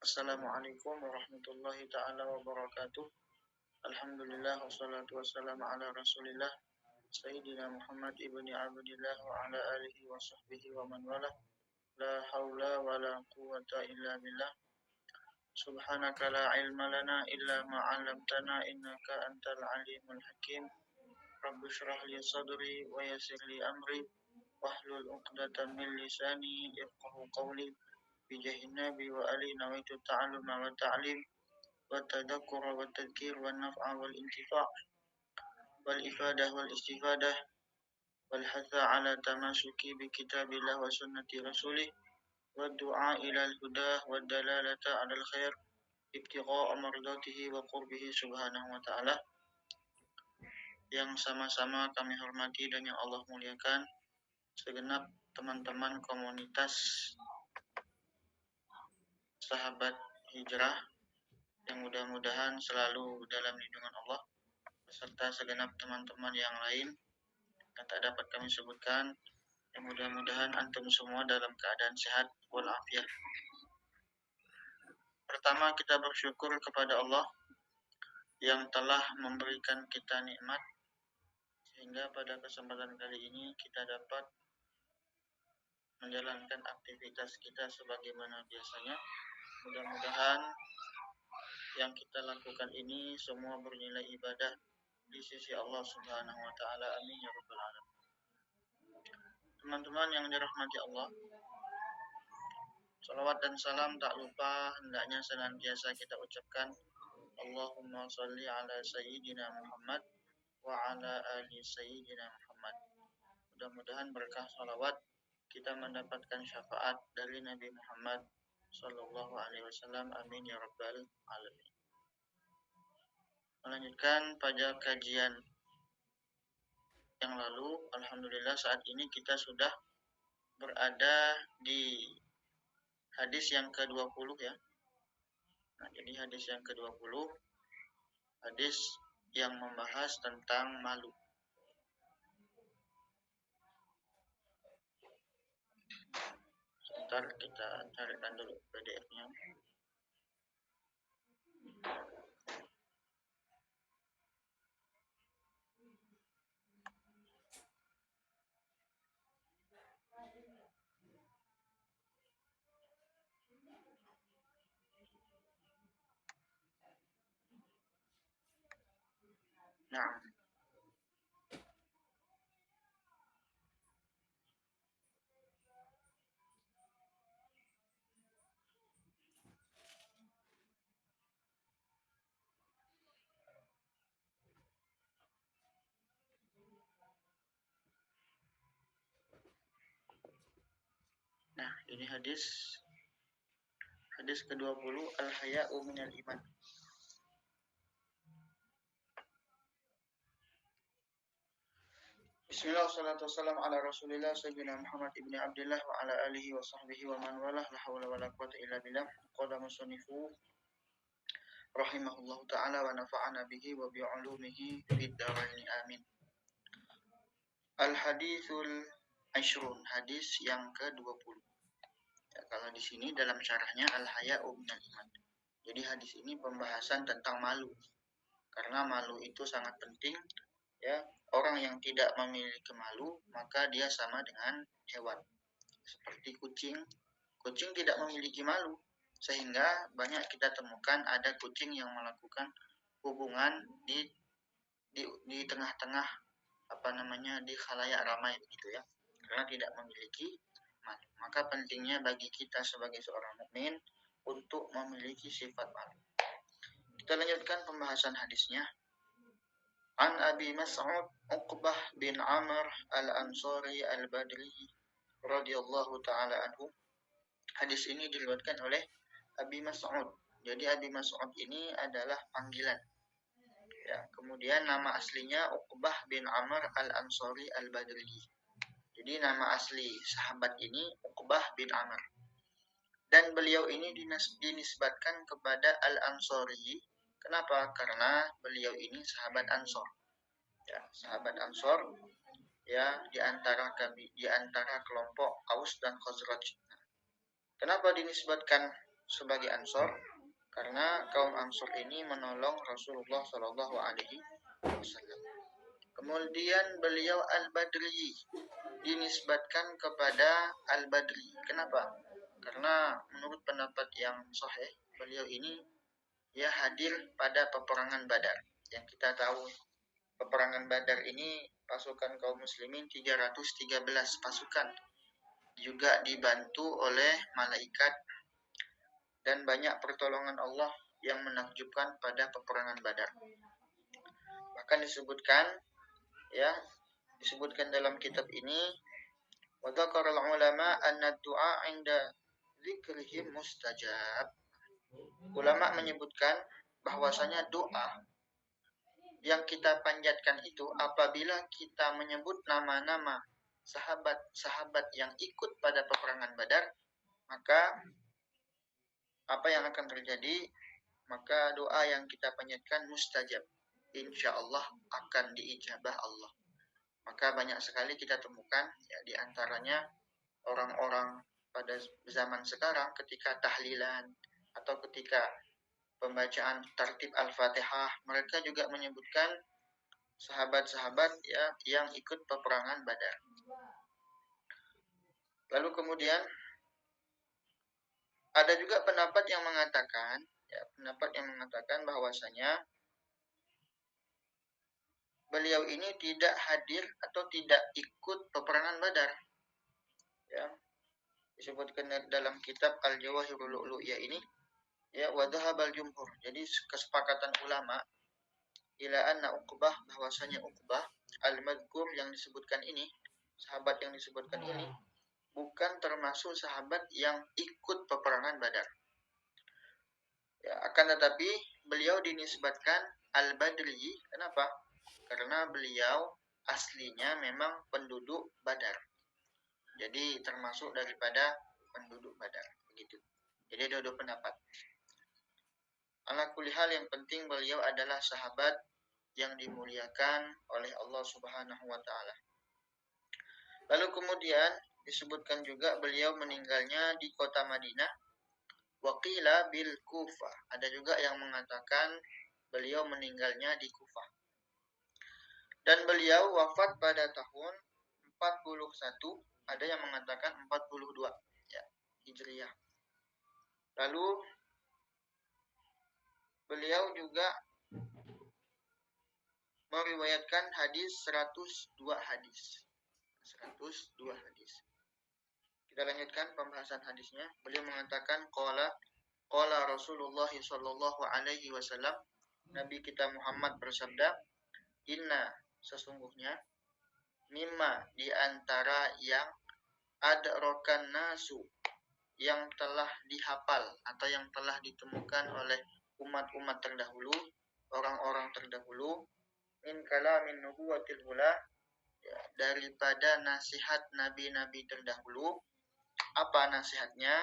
Assalamualaikum warahmatullahi ta'ala wabarakatuh. Alhamdulillah wassalatu wassalamu ala rasulillah Sayyidina Muhammad ibni Abdillah wa ala alihi wa sahbihi wa man wala. La hawla wa la quwata illa billah. Subhanaka la ilma lana illa ma'alamtana innaka antal alimul hakim. Rabbi syrah li sadri wa yassir li amri wahlul uqdatan min lisani yafqahu qawli. Bijahin nabi wa ali nawaitu ta'alluma wa ta'lim wa tadhakkura wa tadhkir wa naf'a wal intifa' wal ifadah wal istifadah wal hatha ala tamasuki bi kitabillah wa sunnati rasulih wa du'a ila al-hudah wa dalalata ala al-khair ibtigha'a mardatihi wa qurbihi subhanahu wa ta'ala. Yang sama-sama kami hormati dan yang Allah muliakan, segenap teman-teman komunitas sahabat hijrah yang mudah-mudahan selalu dalam lindungan Allah, beserta segenap teman-teman yang lain yang tak dapat kami sebutkan, yang mudah-mudahan antum semua dalam keadaan sehat walafiat. Pertama, kita bersyukur kepada Allah yang telah memberikan kita nikmat sehingga pada kesempatan kali ini kita dapat menjalankan aktivitas kita sebagaimana biasanya. Mudah-mudahan yang kita lakukan ini semua bernilai ibadah di sisi Allah Subhanahu wa taala. Amin ya rabbal alamin. Teman-teman yang dirahmati Allah, salawat dan salam tak lupa hendaknya senantiasa kita ucapkan Allahumma sholli ala sayyidina Muhammad wa ala ali sayyidina Muhammad. Mudah-mudahan berkah salawat kita mendapatkan syafaat dari Nabi Muhammad sallallahu alaihi wasallam. Amin ya rabbal alamin. Melanjutkan pada kajian yang lalu, alhamdulillah saat ini kita sudah berada di hadis yang ke-20 ya. Nah, jadi hadis yang ke-20, hadis yang membahas tentang malu. Sebentar kita carikan dulu PDF-nya. Nah, ini hadis ke-20, al-haya'u minal iman. Bismillah wassalatu wassalamu ala rasulillah sayyidina Muhammad ibni Abdillah wa ala alihi wa sahbihi wa man walah. La hawla wa la quwata illa billah. Qala musannifu rahimahullahu ta'ala wa nafa'ana bihi wa bi'ulumihi fid dharain amin. Al-hadithul ashrun, hadis yang ke-20. Ya, kalau di sini dalam syarahnya al-haya'u minal iman. Jadi hadis ini pembahasan tentang malu. Karena malu itu sangat penting ya. Orang yang tidak memiliki malu maka dia sama dengan hewan. Seperti kucing. Kucing tidak memiliki malu, sehingga banyak kita temukan ada kucing yang melakukan hubungan di tengah-tengah di khalayak ramai begitu ya, karena tidak memiliki malu. Maka pentingnya bagi kita sebagai seorang mukmin untuk memiliki sifat malu. Kita lanjutkan pembahasan hadisnya. An Abi Mas'ud Uqbah bin Amr al-Ansari al-Badri radhiyallahu ta'ala anhu. Hadis ini diriwayatkan oleh Abi Mas'ud. Jadi Abi Mas'ud ini adalah panggilan. Ya, kemudian nama aslinya Uqbah bin Amr al-Ansari al-Badri. Jadi nama asli sahabat ini Uqbah bin Amr. Dan beliau ini dinisbatkan kepada Al-Ansari. Kenapa? Karena beliau ini sahabat Ansor. Ya, sahabat Ansor ya, di antara kelompok Aus dan Khazraj. Kenapa dinisbatkan sebagai Ansor karena kaum Ansor ini menolong Rasulullah Shallallahu Alaihi Wasallam. Kemudian beliau Al-Badri dinisbatkan kepada Al-Badri. Kenapa? Karena menurut pendapat yang sahih, beliau ini hadir pada peperangan Badar. Yang kita tahu peperangan Badar ini pasukan kaum muslimin 313 pasukan. Juga dibantu oleh malaikat dan banyak pertolongan Allah yang menakjubkan pada peperangan Badar. Bahkan disebutkan dalam kitab ini, wa dzakara ulama anna du'a 'inda dzikrihim mustajab. Ulama menyebutkan bahwasanya doa yang kita panjatkan itu apabila kita menyebut nama-nama sahabat-sahabat yang ikut pada peperangan Badar, maka apa yang akan terjadi? Maka doa yang kita panjatkan mustajab. Insya Allah akan diijabah Allah. Maka banyak sekali kita temukan di antaranya orang-orang pada zaman sekarang ketika tahlilan atau ketika pembacaan tartib Al-Fatihah, mereka juga menyebutkan sahabat-sahabat yang ikut peperangan Badar. Lalu kemudian ada juga pendapat yang mengatakan bahwasanya beliau ini tidak hadir atau tidak ikut peperangan Badar. Ya, disebutkan dalam kitab Al-Jawahirul Lu'lu'iyah ini, wa dhahabal jumhur. Jadi kesepakatan ulama ila anna Uqbah, bahwasanya Uqbah al-madhkur yang disebutkan ini, sahabat yang disebutkan ini bukan termasuk sahabat yang ikut peperangan Badar. Ya, akan tetapi beliau dinisbatkan Al-Badri. Kenapa? Karena beliau aslinya memang penduduk Badar. Jadi termasuk daripada penduduk Badar. Begitu. Jadi ada dua pendapat. Ala kulli hal, yang penting beliau adalah sahabat yang dimuliakan oleh Allah Subhanahu wa taala. Lalu kemudian disebutkan juga beliau meninggalnya di kota Madinah, waqila bil Kufah. Ada juga yang mengatakan beliau meninggalnya di Kufah. Dan beliau wafat pada tahun 41, ada yang mengatakan 42 Hijriah. Lalu beliau juga meriwayatkan hadis 102 hadis. 102 hadis. Kita lanjutkan pembahasan hadisnya. Beliau mengatakan qala Rasulullah sallallahu alaihi wasallam, Nabi kita Muhammad bersabda, inna, sesungguhnya, mimma, di antara yang adrakan nasu, yang telah dihafal atau yang telah ditemukan oleh umat-umat terdahulu, orang-orang terdahulu, min kalamin nubuwatil ula, daripada nasihat nabi-nabi terdahulu. Apa nasihatnya?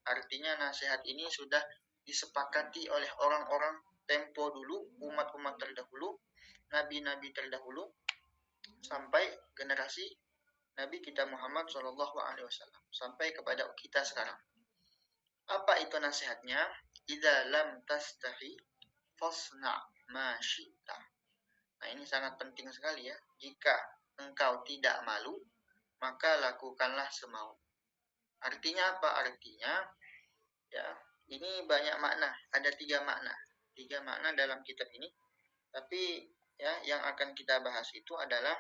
Artinya nasihat ini sudah disepakati oleh orang-orang tempo dulu, umat-umat terdahulu, nabi-nabi terdahulu, sampai generasi Nabi kita Muhammad SAW, sampai kepada kita sekarang. Apa itu nasihatnya? Idza lam tastahi fasna ma syi'ta. Nah, ini sangat penting sekali ya. Jika engkau tidak malu, maka lakukanlah semau. Artinya apa? Artinya ini banyak makna. Ada 3 makna. 3 makna dalam kitab ini. Tapi yang akan kita bahas itu adalah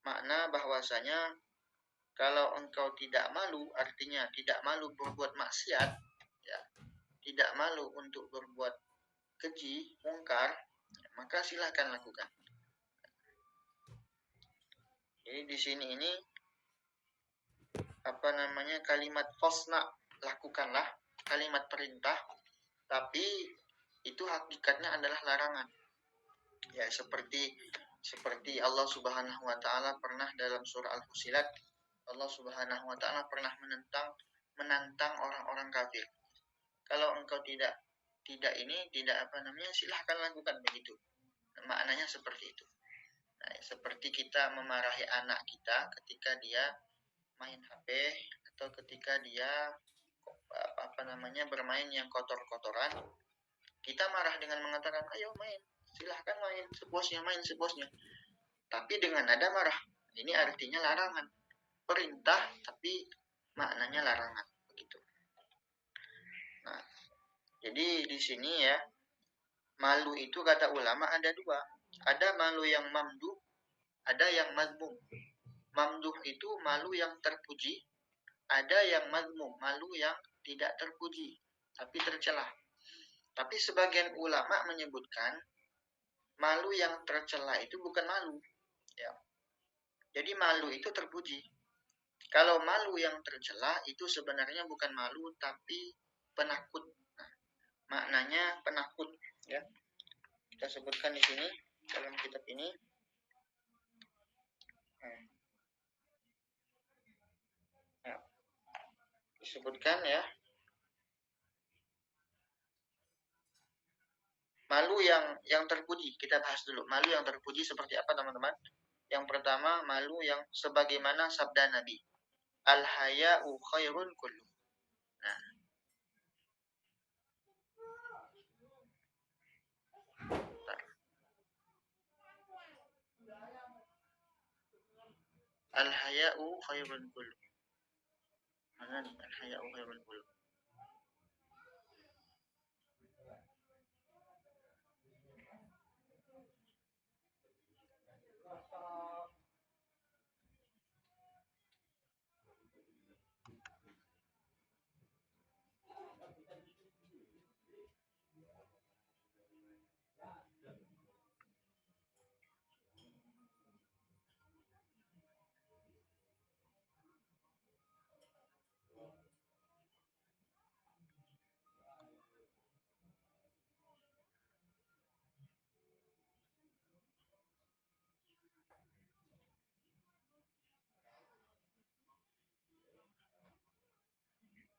makna bahwasanya kalau engkau tidak malu, artinya tidak malu berbuat maksiat, tidak malu untuk berbuat keji, mungkar, maka silakan lakukan. Jadi di sini ini kalimat fasna, lakukanlah, kalimat perintah, tapi itu hakikatnya adalah larangan. Ya, seperti Allah Subhanahu wa taala pernah dalam surah Al-Fusilat, Allah Subhanahu wa taala pernah menantang orang-orang kafir. Kalau engkau tidak silahkan lakukan, begitu. Maknanya seperti itu. Nah, seperti kita memarahi anak kita ketika dia main HP atau ketika dia bermain yang kotor-kotoran, kita marah dengan mengatakan ayo main, silahkan main sepuasnya. Tapi dengan nada marah. Ini artinya larangan. Perintah tapi maknanya larangan, begitu. Nah, jadi di sini ya, malu itu kata ulama ada dua. Ada malu yang mamduh, ada yang mazmum. Mamduh itu malu yang terpuji, ada yang mazmum, malu yang tidak terpuji, tapi tercela. Tapi sebagian ulama menyebutkan malu yang tercela itu bukan malu. Ya. Jadi malu itu terpuji. Kalau malu yang tercela itu sebenarnya bukan malu, tapi penakut. Nah, maknanya penakut. Ya. Kita sebutkan di sini dalam kitab ini. Nah, disebutkan ya. Malu yang terpuji, kita bahas dulu. Malu yang terpuji seperti apa, teman-teman? Yang pertama, malu yang sebagaimana sabda Nabi. Al-haya'u khairun kullu. Nah. Al-haya'u khairun kullu. Mana nih? Al-haya'u khairun kullu.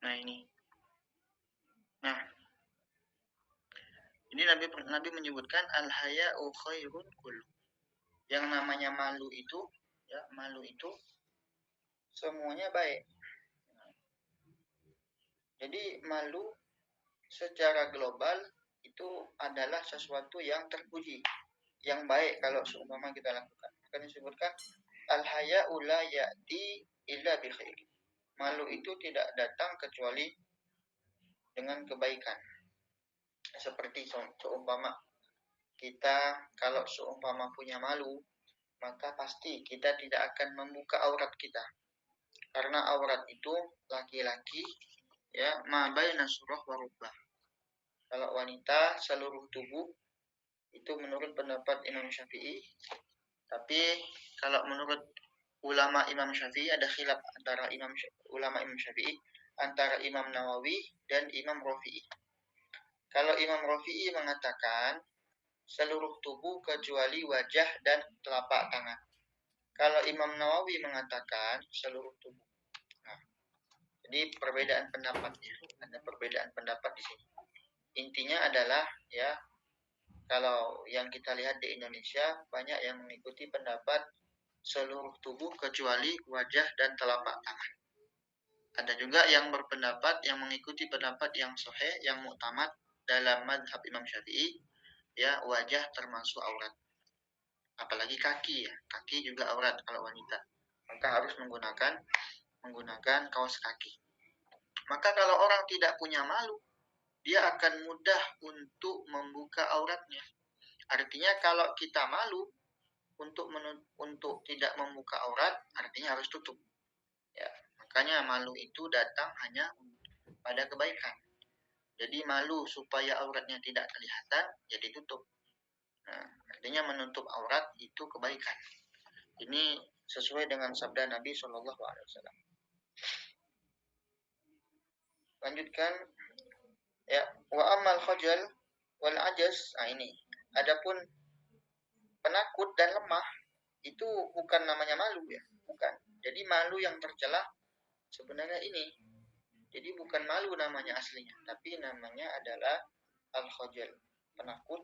Nah ini. Nah, ini Nabi menyebutkan al-haya'u khairun kullu. Yang namanya malu itu, ya, malu itu semuanya baik. Jadi malu secara global itu adalah sesuatu yang terpuji, yang baik kalau seumpama kita lakukan. Maka disebutkan al-haya'u la ya'ti illa bi khair. Malu itu tidak datang kecuali dengan kebaikan. Seperti seumpama kita kalau seumpama punya malu, maka pasti kita tidak akan membuka aurat kita. Karena aurat itu laki-laki ya, ma baina surah wa rubbah. Kalau wanita seluruh tubuh itu menurut pendapat Imam Syafi'i. Tapi kalau menurut ulama Imam Syafi'i ada khilaf antara ulama Imam Syafi'i, antara Imam Nawawi dan Imam Rafi'i. Kalau Imam Rafi'i mengatakan seluruh tubuh kecuali wajah dan telapak tangan. Kalau Imam Nawawi mengatakan seluruh tubuh. Nah, jadi perbedaan pendapat ya, ada perbedaan pendapat di sini. Intinya adalah ya, kalau yang kita lihat di Indonesia banyak yang mengikuti pendapat seluruh tubuh kecuali wajah dan telapak tangan. Ada juga yang berpendapat yang mengikuti pendapat yang sahih, yang muktamad dalam mazhab Imam Syafi'i, ya, wajah termasuk aurat. Apalagi kaki ya, kaki juga aurat kalau wanita. Maka harus menggunakan kaos kaki. Maka kalau orang tidak punya malu, dia akan mudah untuk membuka auratnya. Artinya kalau kita malu untuk tidak membuka aurat, artinya harus tutup. Ya, makanya malu itu datang hanya pada kebaikan. Jadi malu supaya auratnya tidak kelihatan, jadi tutup. Nah, artinya menutup aurat itu kebaikan. Ini sesuai dengan sabda Nabi SAW. Lanjutkan. Ya, wa amal khajal wal ajaz. Nah ini. Adapun penakut dan lemah itu bukan namanya malu ya, bukan. Jadi malu yang tercela sebenarnya ini. Jadi bukan malu namanya aslinya, tapi namanya adalah al-khajal, penakut,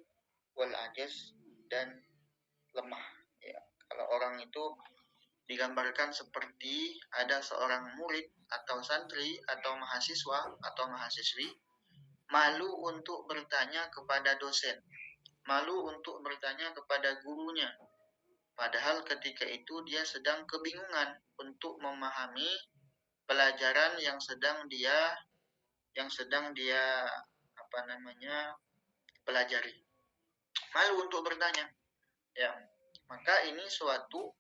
wal ajaz, dan lemah. Ya, kalau orang itu digambarkan seperti ada seorang murid atau santri atau mahasiswa atau mahasiswi malu untuk bertanya kepada dosen, malu untuk bertanya kepada gurunya. Padahal ketika itu dia sedang kebingungan untuk memahami pelajaran yang sedang dia pelajari. Malu untuk bertanya. Ya, maka ini suatu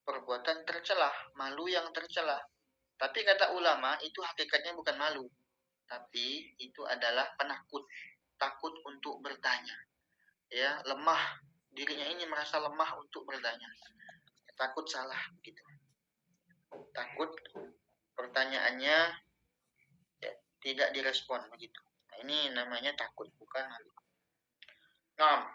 perbuatan tercelah, malu yang tercelah. Tapi kata ulama itu hakikatnya bukan malu, tapi itu adalah penakut, takut untuk bertanya. Ya, lemah, dirinya ini merasa lemah untuk bertanya. Takut salah gitu. Takut pertanyaannya ya, tidak direspon begitu. Nah, ini namanya takut, bukan malu. Nah,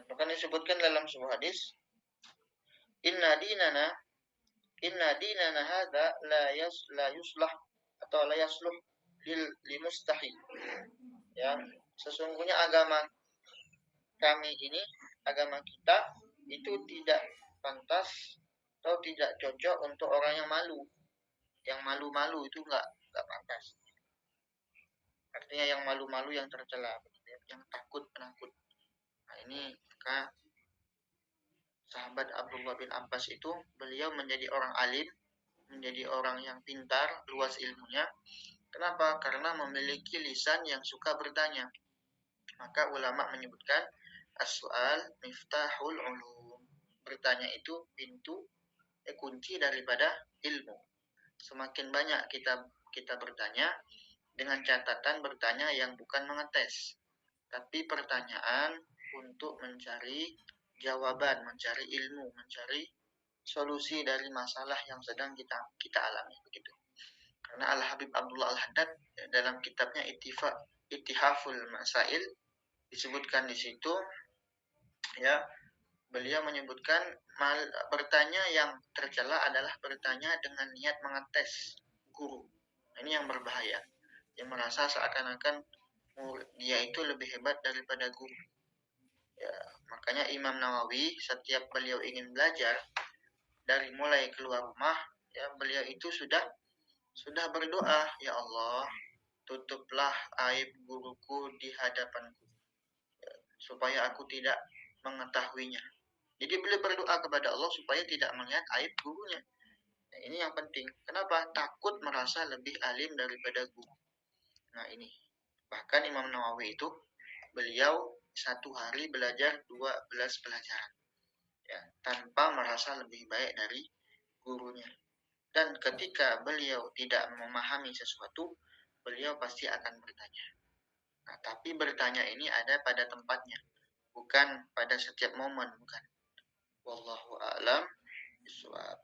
bahkan disebutkan dalam sebuah hadis, inna dinana hadza la yuslah atau la yasluh li mustahil. Ya, sesungguhnya agama kami ini, agama kita itu tidak pantas atau tidak cocok untuk orang yang malu. Yang malu-malu itu enggak pantas. Artinya yang malu-malu, yang tercela, yang takut, penakut. Nah, ini maka sahabat Abdullah bin Abbas itu beliau menjadi orang alim, menjadi orang yang pintar, luas ilmunya. Kenapa? Karena memiliki lisan yang suka bertanya. Maka ulama menyebutkan as-su'al miftahul ulum. Bertanya itu pintu kunci daripada ilmu. Semakin banyak kita bertanya, dengan catatan bertanya yang bukan mengetes, tapi pertanyaan untuk mencari jawaban, mencari ilmu, mencari solusi dari masalah yang sedang kita alami begitu. Karena Al-Habib Abdullah Al-Haddad dalam kitabnya Ittihaful Masail disebutkan di situ, ya, beliau menyebutkan bertanya yang tercela adalah bertanya dengan niat mengetes guru. Ini yang berbahaya, yang merasa seakan-akan dia itu lebih hebat daripada guru. Ya, makanya Imam Nawawi setiap beliau ingin belajar, dari mulai keluar rumah, ya, beliau itu sudah berdoa, ya Allah, tutuplah aib guruku di hadapanku, ya, supaya aku tidak mengetahuinya. Jadi beliau berdoa kepada Allah supaya tidak melihat aib gurunya. Nah, ini yang penting. Kenapa? Takut merasa lebih alim daripada guru. Nah, ini. Bahkan Imam Nawawi itu beliau satu hari belajar 12 pelajaran, ya, tanpa merasa lebih baik dari gurunya. Dan ketika beliau tidak memahami sesuatu, beliau pasti akan bertanya. Nah, tapi bertanya ini ada pada tempatnya, bukan pada setiap momen, bukan. Wallahu a'lam bishawab.